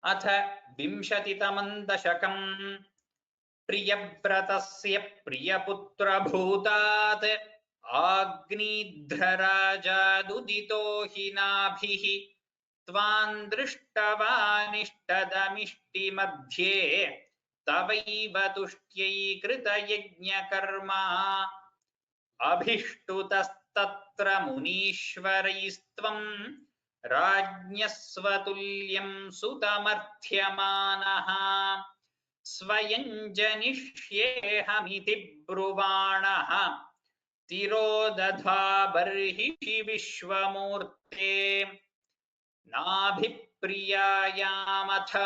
अथ 20तमं दशकम् प्रियव्रतस्य प्रियपुत्रभूतात् आग्निध्रराजादुदितो हि नाभिः त्वां दृष्टवानिष्टदमिष्टिमध्ये तवैव तुष्ट्यै कृतयज्ञकर्मा अभिष्टुतस्तत्र मुनीश्वरैस्त्वं राज्ञः स्वतुल्यं सुतमर्थ्यमानः स्वयं जनिष्येऽहमिति ब्रुवाणः तिरोदधा बर्हिषि विश्वमूर्ते नाभिप्रियायामथ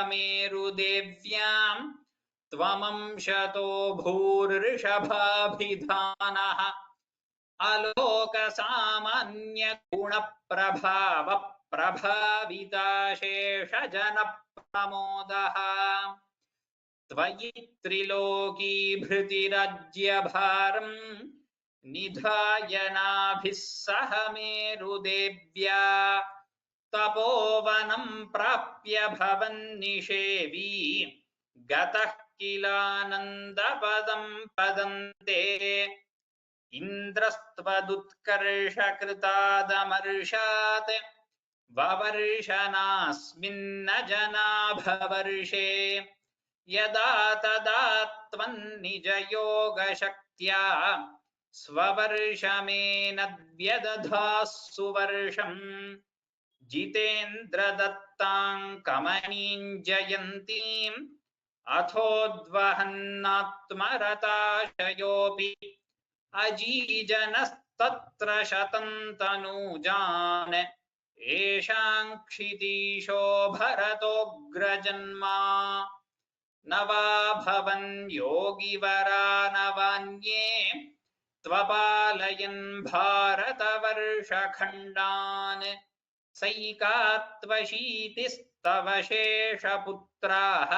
मेरुदेव्यां त्वमंशतो भूर्ऋषभाभिधानः आलोकसामान्यगुणप्रभावप्रभाविताशेषजनप्रमोदः त्वयि त्रिलोकीभृतिराज्यभारं निधाय नाभिः सह मेरुदेव्या तपोवनं प्राप्य भवन्निषेवी गतः किलानन्दपदं पदन्ते इन्द्रस्त्वदुत्कर्षकृतादमर्षात् ववर्षनास्मिन्न जनाभवर्षे यदा तदा त्वन्निजयोगशक्त्या स्ववर्षमेनद्व्यदधाः सुवर्षम् जितेन्द्रदत्तां कमनीं जयन्तीम् अथोद्वहन्नात्मरताशयोऽपि अजीजनस्तत्र शतं तनूजान् येषां क्षितीशो भरतोऽग्रजन्मा न वा भवन् योगिवरा न वान्ये त्वपालयन् भारतवर्षखण्डान् सैकात्वशीतिस्तव शेषपुत्राः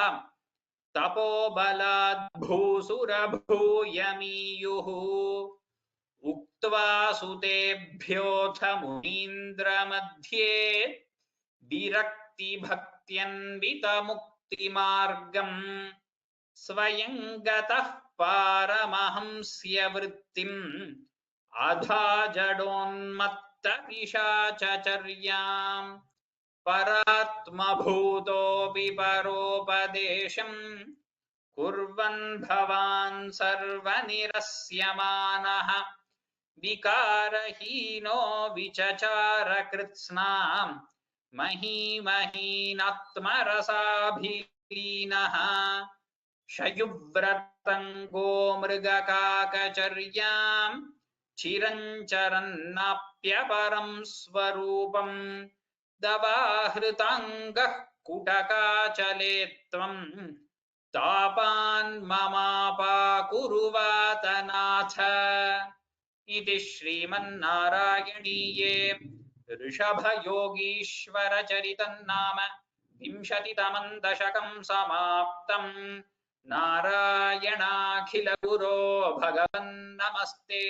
तपोबलाद् भूसुरभूयमीयुः उक्त्वा सुतेभ्योऽथ मुनीन्द्रमध्ये विरक्तिभक्त्यन्वितमुक्तिमार्गम् स्वयं गतः पारमहंस्यवृत्तिम् अधा जडोन्मत्तपिशाचचर्याम् परात्मभूतोऽपि परोपदेशम् कुर्वन् भवान् सर्वनिरस्यमानः विकारहीनो विचचारकृत्स्नाम् महीमहीनात्मरसाभिलीनः शयुव्रतङ्गो मृगकाकचर्याम् चिरञ्चरन्नाप्यपरं स्वरूपम् दवाहृताङ्गः कुटकाचले त्वं तापान् ममापाकुरुवातनाथ इति श्रीमन्नारायणीये ऋषभयोगीश्वरचरितं नाम 20तमं दशकं समाप्तम्। नारायणाखिलगुरो भगवन् नमस्ते।